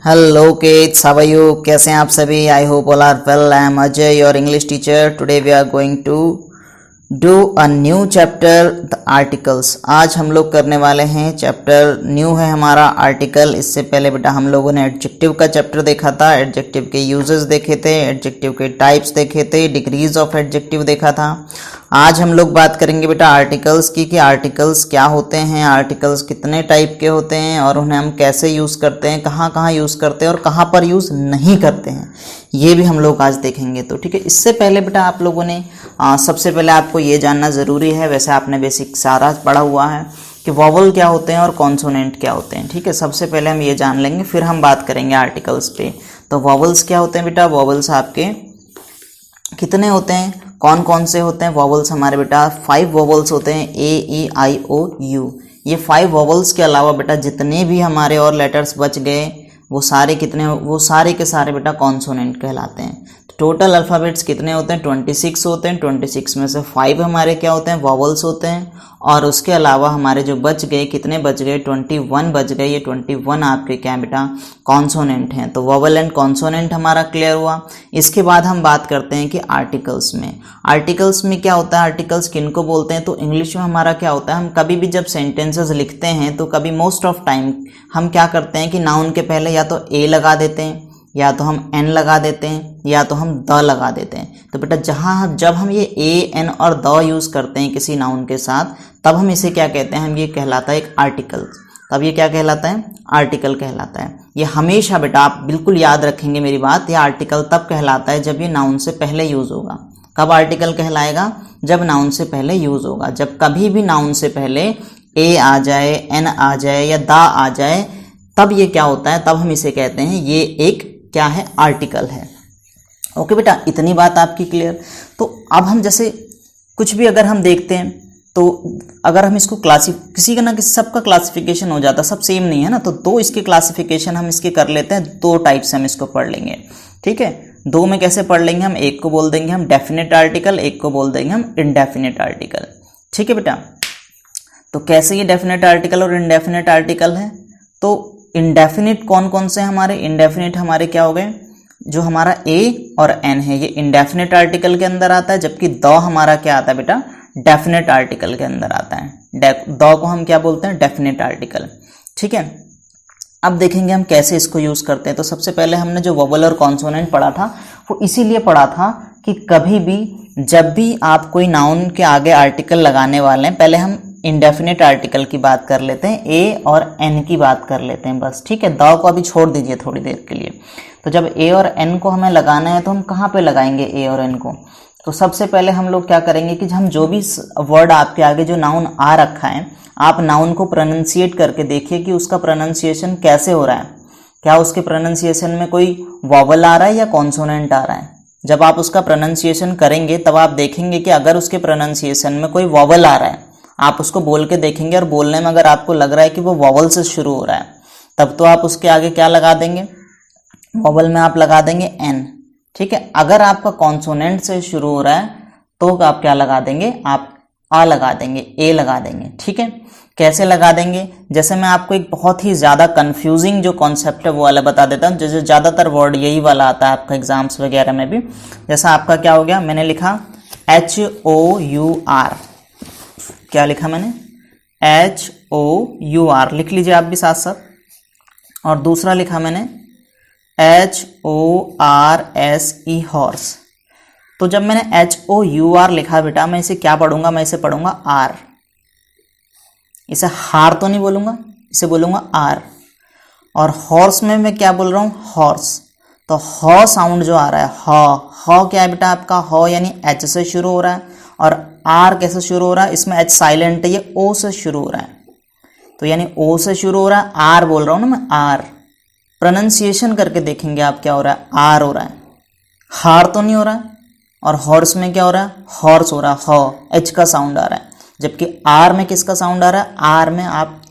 Hello kids, how are you? कैसे हैं आप सभी? I hope all are well. I am Ajay, your English teacher. Today we are going to do a new chapter, the articles. आज हम लोग करने वाले हैं चैप्टर न्यू है हमारा आर्टिकल। इससे पहले बेटा हम लोगों ने एडजेक्टिव का चैप्टर देखा था, एडजेक्टिव के यूजेस देखे थे, एडजेक्टिव के टाइप्स देखे थे, डिग्रीज ऑफ एडजेक्टिव देखा था। आज हम लोग बात करेंगे बेटा आर्टिकल्स की कि आर्टिकल्स क्या होते हैं, आर्टिकल्स कितने टाइप के होते हैं और उन्हें हम कैसे यूज़ करते हैं, कहाँ कहाँ यूज़ करते हैं और कहाँ पर यूज़ नहीं करते हैं, ये भी हम लोग आज देखेंगे। तो ठीक है, इससे पहले बेटा आप लोगों ने सबसे पहले आपको ये जानना ज़रूरी है, वैसे आपने बेसिक सारा पढ़ा हुआ है कि वॉवल क्या होते हैं और कॉन्सोनेंट क्या होते हैं। ठीक है, सबसे पहले हम ये जान लेंगे, फिर हम बात करेंगे आर्टिकल्स पे। तो वॉवल्स क्या होते हैं बेटा? वॉवल्स आपके कितने होते हैं, कौन कौन से होते हैं वॉवल्स? हमारे बेटा 5 वॉवल्स होते हैं, ए ई आई ओ यू। ये 5 वॉवल्स के अलावा बेटा जितने भी हमारे और लेटर्स बच गए वो सारे कितने, वो सारे के सारे बेटा कॉन्सोनेंट कहलाते हैं। टोटल अल्फ़ाबेट्स कितने होते हैं? 26 होते हैं। 26 में से 5 हमारे क्या होते हैं? वॉवल्स होते हैं। और उसके अलावा हमारे जो बच गए, कितने बच गए? 21 बच गए। ये 21 आपके क्या बेटा? कॉन्सोनेंट हैं। तो वॉवल एंड कॉन्सोनेंट हमारा क्लियर हुआ। इसके बाद हम बात करते हैं कि आर्टिकल्स में, आर्टिकल्स में क्या होता है, आर्टिकल्स किनको बोलते हैं? तो इंग्लिश में हमारा क्या होता है, हम कभी भी जब सेंटेंसेस लिखते हैं तो कभी मोस्ट ऑफ टाइम हम क्या करते हैं कि नाउन के पहले या तो ए लगा देते हैं, या तो हम एन लगा देते हैं, या तो हम द लगा देते हैं। तो बेटा जब हम ये ए एन और द यूज़ करते हैं किसी नाउन के साथ, तब हम इसे क्या कहते हैं? हम ये कहलाता है एक आर्टिकल। तब ये क्या कहलाता है? आर्टिकल कहलाता है। ये हमेशा बेटा आप बिल्कुल याद रखेंगे मेरी बात, ये आर्टिकल तब कहलाता है जब ये नाउन से पहले यूज़ होगा। कब आर्टिकल कहलाएगा? जब नाउन से पहले यूज़ होगा। जब कभी भी नाउन से पहले ए आ जाए, एन आ जाए या दा आ जाए, तब ये क्या होता है? तब हम इसे कहते हैं ये एक क्या है? आर्टिकल है। ओके बेटा, इतनी बात आपकी क्लियर। तो अब हम जैसे कुछ भी अगर हम देखते हैं तो अगर हम इसको किसी का ना किसी सबका क्लासिफिकेशन हो जाता, सब सेम नहीं है ना, तो दो इसके क्लासिफिकेशन हम इसके कर लेते हैं। दो टाइप से हम इसको पढ़ लेंगे। ठीक है, दो में कैसे पढ़ लेंगे हम? एक को बोल देंगे हम डेफिनेट आर्टिकल, एक को बोल देंगे हम इनडेफिनेट आर्टिकल। ठीक है बेटा, तो कैसे ये डेफिनेट आर्टिकल और इनडेफिनेट आर्टिकल है? तो इनडेफिनेट कौन कौन से हमारे? इनडेफिनेट हमारे क्या हो गए? जो हमारा ए और एन है ये इनडेफिनेट आर्टिकल के अंदर आता है, जबकि द हमारा क्या आता है बेटा? डेफिनेट आर्टिकल के अंदर आता है। द को हम क्या बोलते हैं? Definite article. ठीक है, अब देखेंगे हम कैसे इसको यूज़ करते हैं। तो सबसे पहले हमने जो वोवल और कॉन्सोनेंट पढ़ा था वो इसीलिए पढ़ा था कि कभी भी जब भी आप कोई नाउन के आगे आर्टिकल लगाने वाले हैं, पहले हम इंडेफिनेट आर्टिकल की बात कर लेते हैं, ए और एन की बात कर लेते हैं बस। ठीक है, द को अभी छोड़ दीजिए थोड़ी देर के लिए। तो जब ए और एन को हमें लगाना है तो हम कहाँ पे लगाएंगे ए और एन को? तो सबसे पहले हम लोग क्या करेंगे कि हम जो भी वर्ड आपके आगे जो नाउन आ रखा है, आप नाउन को प्रोनाउंसिएट करके देखिए कि उसका प्रोनाउंसिएशन कैसे हो रहा है। क्या उसके प्रोनाउंसिएशन में कोई वॉवल आ रहा है या कॉन्सोनेंट आ रहा है? जब आप उसका प्रोनाउंसिएशन करेंगे तब आप देखेंगे कि अगर उसके प्रोनाउंसिएशन में कोई वॉवल आ रहा है, आप उसको बोल के देखेंगे और बोलने में अगर आपको लग रहा है कि वो वॉवल से शुरू हो रहा है, तब तो आप उसके आगे क्या लगा देंगे? वॉवल में आप लगा देंगे एन। ठीक है, अगर आपका कॉन्सोनेंट से शुरू हो रहा है तो आप क्या लगा देंगे? आप आ लगा देंगे, ए लगा देंगे। ठीक है, कैसे लगा देंगे? जैसे मैं आपको एक बहुत ही ज़्यादा कंफ्यूजिंग जो कॉन्सेप्ट है वो वाला बता देता हूँ। जैसे ज़्यादातर वर्ड यही वाला आता है आपका एग्जाम्स वगैरह में भी। जैसा आपका क्या हो गया, मैंने लिखा HOUR। क्या लिखा मैंने? HOUR लिख लीजिए आप भी साथ साथ। और दूसरा लिखा मैंने HORSE हॉर्स। तो जब मैंने HOUR लिखा बेटा, मैं इसे क्या पढ़ूंगा? मैं इसे पढ़ूंगा आर। इसे हार तो नहीं बोलूंगा, इसे बोलूंगा आर। और हॉर्स में मैं क्या बोल रहा हूँ? हॉर्स। तो ह साउंड जो आ रहा है, ह क्या है बेटा आपका? ह यानी एच से शुरू हो रहा है। और आर कैसे शुरू हो रहा है? इसमें एच साइलेंट है, ये ओ से शुरू हो रहा है। तो यानी ओ से शुरू हो रहा है, आर बोल रहा हूँ ना मैं, आर। प्रोनाउंसिएशन करके देखेंगे आप, क्या हो रहा है? आर हो रहा है, हार तो नहीं हो रहा है। और हॉर्स में क्या हो रहा है? हॉर्स हो रहा है, ह एच का साउंड आ रहा है। जबकि आर में किसका साउंड आ रहा है? आर में आप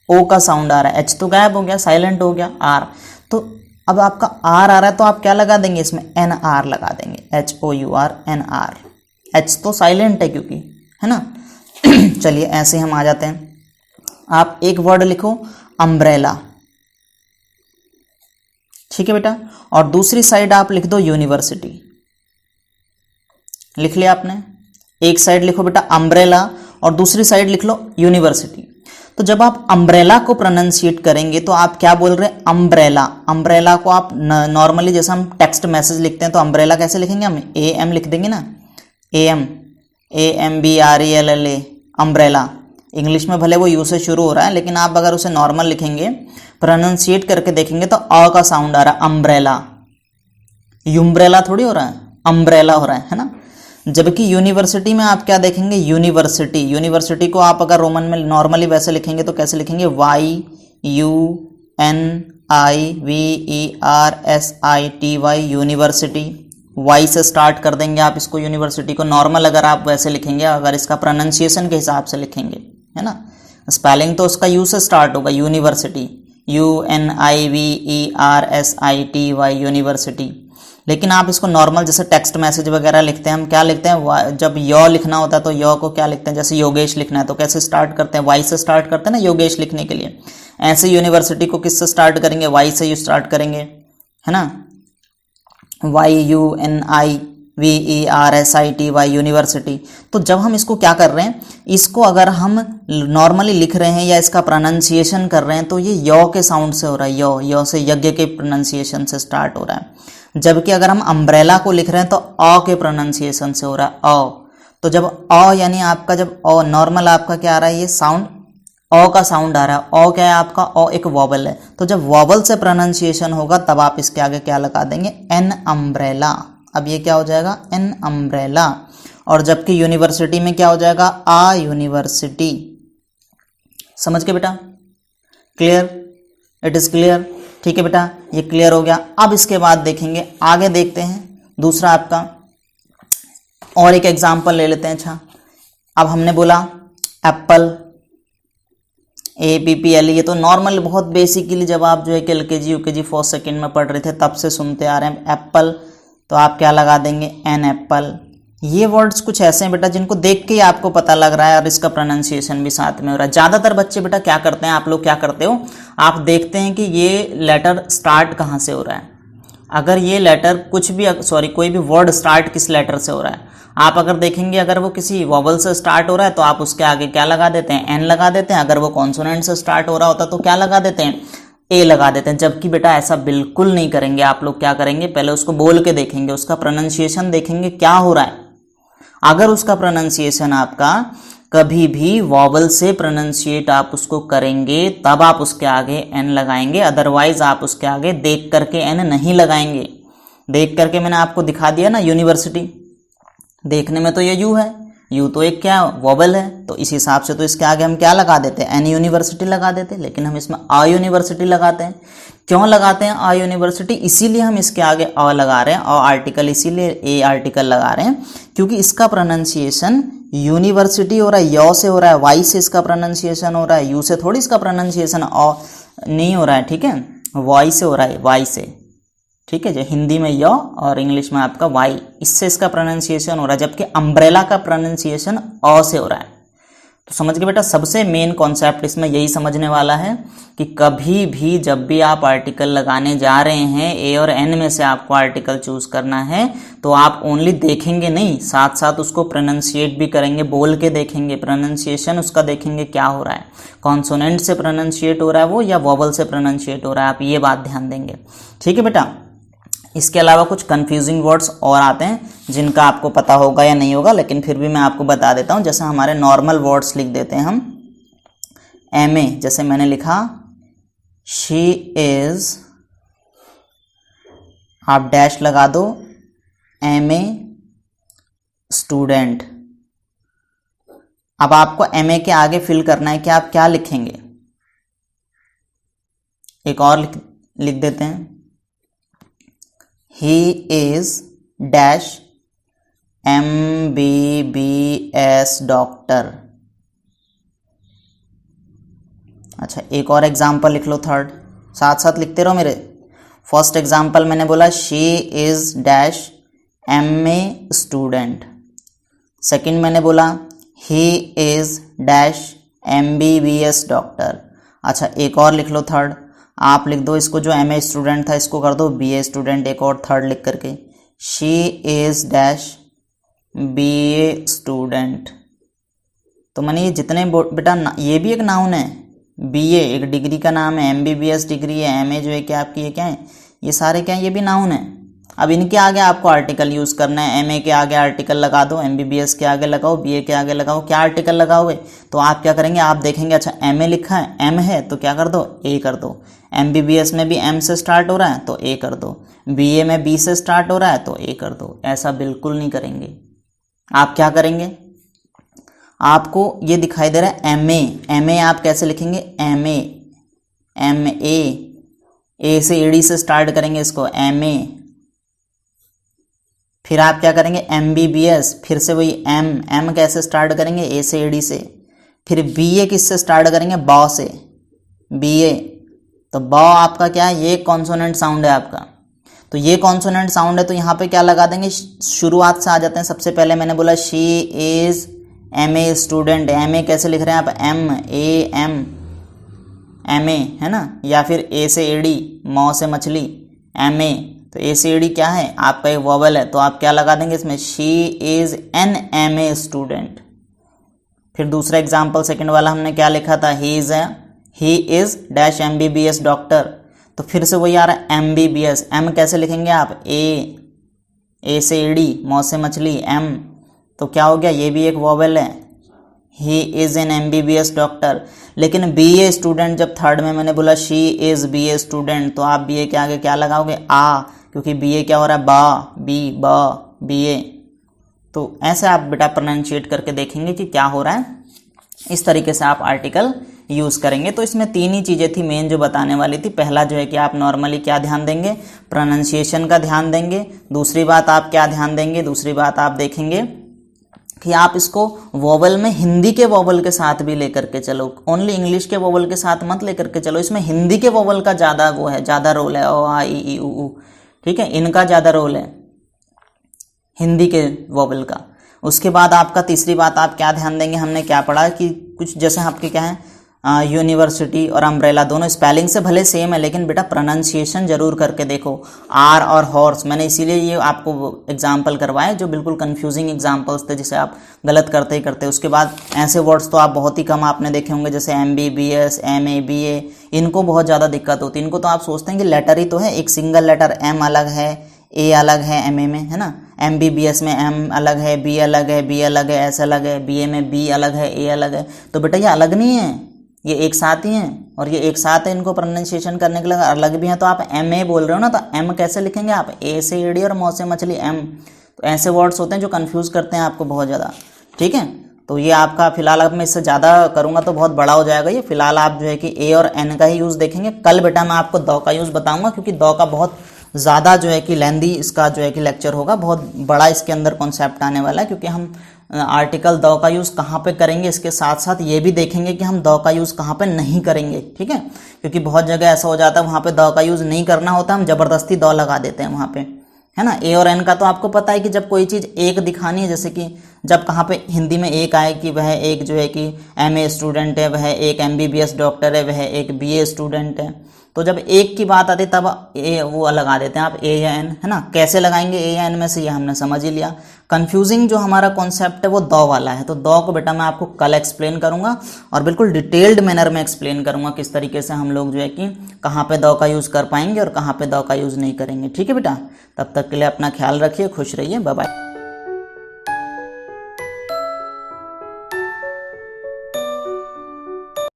ओ का साउंड आ रहा है। एच तो गायब हो गया, साइलेंट हो गया, आर। तो अब आपका आर आ रहा है तो आप क्या लगा देंगे? इसमें एन आर लगा देंगे, HOUR। एच तो साइलेंट है क्योंकि, है ना। चलिए ऐसे हम आ जाते हैं। आप एक वर्ड लिखो, अम्ब्रेला। ठीक है बेटा। और दूसरी साइड आप लिख दो यूनिवर्सिटी, लिख लिया आपने। एक साइड लिखो बेटा अम्ब्रेला और दूसरी साइड लिख लो यूनिवर्सिटी। तो जब आप अम्ब्रेला को प्रोनाउंसिएट करेंगे तो आप क्या बोल रहे हैं, अम्ब्रेला। अम्ब्रेला को आप नॉर्मली जैसे हम टेक्स्ट मैसेज लिखते हैं तो अम्ब्रेला कैसे लिखेंगे, हम ए एम लिख देंगे ना, AMBRELLA, अम्ब्रेला। इंग्लिश में भले वो यू से शुरू हो रहा है, लेकिन आप अगर उसे नॉर्मल लिखेंगे, प्रोनाउंसिएट करके देखेंगे तो अ का साउंड आ रहा है, अम्ब्रेला। यूम्ब्रेला थोड़ी हो रहा है, अम्ब्रेला हो रहा है ना। जबकि यूनिवर्सिटी में आप क्या देखेंगे, यूनिवर्सिटी। यूनिवर्सिटी को आप अगर रोमन में नॉर्मली वैसे लिखेंगे तो कैसे लिखेंगे, YUNIVERSITY, यूनिवर्सिटी। वाई से स्टार्ट कर देंगे आप इसको, यूनिवर्सिटी को नॉर्मल अगर आप वैसे लिखेंगे, अगर इसका प्रोनाउंसिएशन के हिसाब से लिखेंगे, है ना। स्पेलिंग तो उसका यू से स्टार्ट होगा, यूनिवर्सिटी, UNIVERSITY, यूनिवर्सिटी। लेकिन आप इसको नॉर्मल जैसे टेक्स्ट मैसेज वगैरह लिखते हैं, हम क्या लिखते हैं, जब यो लिखना होता है तो यो को क्या लिखते हैं, जैसे योगेश लिखना है तो कैसे स्टार्ट करते हैं, वाई से स्टार्ट करते हैं ना योगेश लिखने के लिए। ऐसे यूनिवर्सिटी को किससे स्टार्ट करेंगे, वाई से यू स्टार्ट करेंगे, है ना, YUNIVERSITY, यूनिवर्सिटी। तो जब हम इसको क्या कर रहे हैं, इसको अगर हम नॉर्मली लिख रहे हैं या इसका प्रोनाउंसिएशन कर रहे हैं तो ये यो के साउंड से हो रहा है, यो से यज्ञ के प्रोनाउंसिएशन से स्टार्ट हो रहा है। जबकि अगर हम अम्ब्रेला को लिख रहे हैं तो अ के प्रोनाउंसिएशन से हो रहा है, अ। तो जब अ यानी आपका जब अ नॉर्मल आपका क्या आ रहा है, ये साउंड अ का साउंड आ रहा है। अ क्या है आपका, अ एक वॉवल है। तो जब वॉवल से प्रोनाउंसिएशन होगा तब आप इसके आगे क्या लगा देंगे, एन अम्ब्रेला। अब ये क्या हो जाएगा, एन अम्ब्रेला। और जबकि यूनिवर्सिटी में क्या हो जाएगा, आ यूनिवर्सिटी। समझ के बेटा, क्लियर, इट इज क्लियर, ठीक है बेटा, ये क्लियर हो गया। अब इसके बाद देखेंगे, आगे देखते हैं दूसरा आपका और एक एग्जाम्पल ले लेते हैं। अच्छा, अब हमने बोला एप्पल, APPLE, ये तो नॉर्मल बहुत बेसिकली जब आप जो है LKG UKG फर्स्ट सेकेंड में पढ़ रहे थे तब से सुनते आ रहे हैं। एप्पल तो आप क्या लगा देंगे, एन एप्पल। ये वर्ड्स कुछ ऐसे हैं बेटा जिनको देख के ही आपको पता लग रहा है और इसका प्रोनाउंसिएशन भी साथ में हो रहा है। ज़्यादातर बच्चे बेटा क्या करते हैं, आप लोग क्या करते हो, आप देखते हैं कि ये लेटर स्टार्ट कहाँ से हो रहा है। अगर ये लेटर कुछ भी कोई भी वर्ड स्टार्ट किस लेटर से हो रहा है, आप अगर देखेंगे अगर वो किसी वॉवल से स्टार्ट हो रहा है तो आप उसके आगे क्या लगा देते हैं, एन लगा देते हैं। अगर वो कॉन्सोनेंट से स्टार्ट हो रहा होता तो क्या लगा देते हैं, ए लगा देते हैं। जबकि बेटा ऐसा बिल्कुल नहीं करेंगे। आप लोग क्या करेंगे, पहले उसको बोल के देखेंगे, उसका प्रोनाउंसिएशन देखेंगे क्या हो रहा है। अगर उसका प्रोनाउंसिएशन आपका कभी भी वॉवल से प्रोनाउंसिएट आप उसको करेंगे तब आप उसके आगे एन लगाएंगे, अदरवाइज आप उसके आगे देख करके एन नहीं लगाएंगे। देख करके मैंने आपको दिखा दिया ना, यूनिवर्सिटी देखने में तो ये यू है, यू तो एक क्या वॉवल है, तो इस हिसाब से तो इसके आगे हम क्या लगा देते हैं, एन यूनिवर्सिटी लगा देते हैं। लेकिन हम इसमें आ यूनिवर्सिटी लगाते हैं। क्यों लगाते हैं आ यूनिवर्सिटी, इसीलिए हम इसके आगे अ लगा रहे हैं, और आर्टिकल इसीलिए ए आर्टिकल लगा रहे हैं क्योंकि इसका प्रोनाउंसिएशन यूनिवर्सिटी हो रहा है, यो से हो रहा है, वाई से इसका प्रोनाउंसिएशन हो रहा है, यू से थोड़ी इसका प्रोनाउंसिएशन नहीं हो रहा है, ठीक है, वाई से हो रहा है, वाई से, ठीक है। जो हिंदी में यो और इंग्लिश में आपका वाई, इससे इसका प्रोनाउंसिएशन हो रहा है, जबकि अम्ब्रेला का प्रोनाउंसिएशन अ से हो रहा है। तो समझ गए बेटा, सबसे मेन कॉन्सेप्ट इसमें यही समझने वाला है कि कभी भी जब भी आप आर्टिकल लगाने जा रहे हैं, ए और एन में से आपको आर्टिकल चूज करना है, तो आप ओनली देखेंगे नहीं, साथ साथ उसको प्रोनाउंसिएट भी करेंगे, बोल के देखेंगे, प्रोनाउंसिएशन उसका देखेंगे क्या हो रहा है, कॉन्सोनेंट से प्रोनाउंसिएट हो रहा है वो या वोवल से प्रोनाउंसिएट हो रहा है, आप ये बात ध्यान देंगे, ठीक है बेटा। इसके अलावा कुछ कंफ्यूजिंग वर्ड्स और आते हैं जिनका आपको पता होगा या नहीं होगा, लेकिन फिर भी मैं आपको बता देता हूं। जैसे हमारे नॉर्मल वर्ड्स लिख देते हैं हम, एमए, जैसे मैंने लिखा शी इज, आप डैश लगा दो, एमए स्टूडेंट। अब आपको एमए के आगे फिल करना है कि आप क्या लिखेंगे। एक और लिख देते हैं, he is dash MBBS doctor. अच्छा, एक और एग्जाम्पल लिख लो, थर्ड, साथ साथ लिखते रहो मेरे। फर्स्ट एग्जाम्पल मैंने बोला she is dash MA student. Second मैंने बोला he is dash MBBS doctor. अच्छा, एक और लिख लो थर्ड, आप लिख दो इसको, जो MA स्टूडेंट था इसको कर दो BA स्टूडेंट, एक और थर्ड लिख करके, she is dash BA student. तो मानिए जितने बेटा ये भी एक नाउन है, BA एक डिग्री का नाम है, MBBS डिग्री है, MA जो है क्या आपकी ये क्या है, ये सारे क्या है, ये भी नाउन है। अब इनके आगे आपको आर्टिकल यूज़ करना है, MA के आगे आर्टिकल लगा दो, MBBS के आगे लगाओ, BA के आगे लगाओ। क्या आर्टिकल लगाओगे, तो आप क्या करेंगे, आप देखेंगे अच्छा MA लिखा है, M है तो क्या कर दो, A कर दो। MBBS में भी M से स्टार्ट हो रहा है तो A कर दो, BA में B से स्टार्ट हो रहा है तो A कर दो। ऐसा बिल्कुल नहीं करेंगे। आप क्या करेंगे, आपको ये दिखाई दे रहा है MA आप कैसे लिखेंगे, MA A से एडी से स्टार्ट करेंगे इसको MA। फिर आप क्या करेंगे MBBS, फिर से वही M कैसे स्टार्ट करेंगे, A से एडी से। फिर BA किससे स्टार्ट करेंगे, बॉ से, BA। तो बॉ आपका क्या है, ये कॉन्सोनेंट साउंड है आपका। तो ये कॉन्सोनेंट साउंड है तो यहाँ पे क्या लगा देंगे, शुरुआत से आ जाते हैं। सबसे पहले मैंने बोला she is MA student, MA कैसे लिख रहे हैं आप, MA है ना, या फिर A से एडी, मौ से मछली, MA। तो A से एडी क्या है, आपका एक वोवेल है, तो आप क्या लगा देंगे इसमें, she is an MA student. फिर दूसरा एग्जाम्पल सेकंड वाला हमने क्या लिखा था, he is dash MBBS doctor. तो फिर से वही आ रहा है MBBS, M कैसे लिखेंगे आप, A से एडी, मौ से मछली, M। तो क्या हो गया, ये भी एक वोवेल है, he is an MBBS doctor. लेकिन BA स्टूडेंट, जब थर्ड में मैंने बोला शी इज BA स्टूडेंट, तो आप BA के आगे क्या लगाओगे, आ, क्योंकि BA क्या हो रहा है, बा BA। तो ऐसे आप बेटा प्रोनाउंशिएट करके देखेंगे कि क्या हो रहा है, इस तरीके से आप आर्टिकल यूज़ करेंगे। तो इसमें तीन ही चीज़ें थी मेन जो बताने वाली थी। पहला जो है कि आप नॉर्मली क्या ध्यान देंगे, प्रोनाउंसिएशन का ध्यान देंगे। दूसरी बात आप क्या ध्यान देंगे, दूसरी बात आप देखेंगे कि आप इसको वोवल में हिंदी के वोवल के साथ भी लेकर के चलो, ओनली इंग्लिश के वोवल के साथ मत लेकर के चलो। इसमें हिंदी के वोवल का ज़्यादा वो है, ज़्यादा रोल है, ओ आ ई उ, ठीक है, इनका ज़्यादा रोल है हिंदी के वोवल का। उसके बाद आपका तीसरी बात आप क्या ध्यान देंगे, हमने क्या पढ़ा कि कुछ जैसे आपके क्या है, यूनिवर्सिटी और अम्ब्रेला दोनों स्पेलिंग से भले सेम है, लेकिन बेटा प्रोनाउंसिएशन जरूर करके देखो। आर और हॉर्स, मैंने इसीलिए ये आपको एग्जाम्पल करवाए जो बिल्कुल कंफ्यूजिंग एग्जाम्पल्स थे जिसे आप गलत करते ही करते। उसके बाद ऐसे वर्ड्स तो आप बहुत ही कम आपने देखे होंगे, जैसे MBBS, MA, BA, इनको बहुत ज़्यादा दिक्कत होती है। इनको तो आप सोचते हैं कि लेटर ही तो है, एक सिंगल लेटर M अलग है, A अलग है MA में, है ना। MBBS में M अलग है, B अलग है, B अलग है, S अलग है, BA में B अलग है, A अलग है। तो बेटा ये अलग नहीं है, ये एक साथ ही हैं, और ये एक साथ है, इनको प्रोनाउंसिएशन करने के लिए अलग भी हैं। तो आप MA बोल रहे हो ना, तो M कैसे लिखेंगे आप, A से एडी और मौ से मछली M। तो ऐसे वर्ड्स होते हैं जो कंफ्यूज करते हैं आपको बहुत ज़्यादा, ठीक है। तो ये आपका फिलहाल, अब मैं इससे ज़्यादा करूँगा तो बहुत बड़ा हो जाएगा ये। फिलहाल आप जो है कि A और N का ही यूज़ देखेंगे। कल बेटा मैं आपको दौ का यूज़ बताऊँगा, क्योंकि दौ का बहुत ज़्यादा जो है कि लेंदी इसका जो है कि लेक्चर होगा, बहुत बड़ा इसके अंदर कॉन्सेप्ट आने वाला है। क्योंकि हम आर्टिकल दौ का यूज़ कहाँ पे करेंगे, इसके साथ साथ ये भी देखेंगे कि हम दौ का यूज़ कहाँ पे नहीं करेंगे, ठीक है। क्योंकि बहुत जगह ऐसा हो जाता है वहाँ पे दौ का यूज़ नहीं करना होता, हम ज़बरदस्ती दौ लगा देते हैं वहाँ पे, है ना। A और N का तो आपको पता है कि जब कोई चीज़ एक दिखानी है, जैसे कि जब कहाँ पे हिंदी में एक आए कि वह एक जो है कि MA स्टूडेंट है, वह एक MBBS डॉक्टर है, वह एक BA स्टूडेंट है, तो जब एक की बात आती है तब वो लगा देते हैं आप A या N, है ना। कैसे लगाएंगे A या N में से, ये हमने समझ ही लिया। कंफ्यूजिंग जो हमारा कॉन्सेप्ट है वो दौ वाला है। तो दौ को बेटा मैं आपको कल एक्सप्लेन करूंगा, और बिल्कुल डिटेल्ड मैनर में एक्सप्लेन करूंगा किस तरीके से हम लोग जो है कि कहाँ पे दौ का यूज़ कर पाएंगे और कहाँ पे दौ का यूज़ नहीं करेंगे, ठीक है बेटा। तब तक के लिए अपना ख्याल रखिए, खुश रहिए, बाय बाय।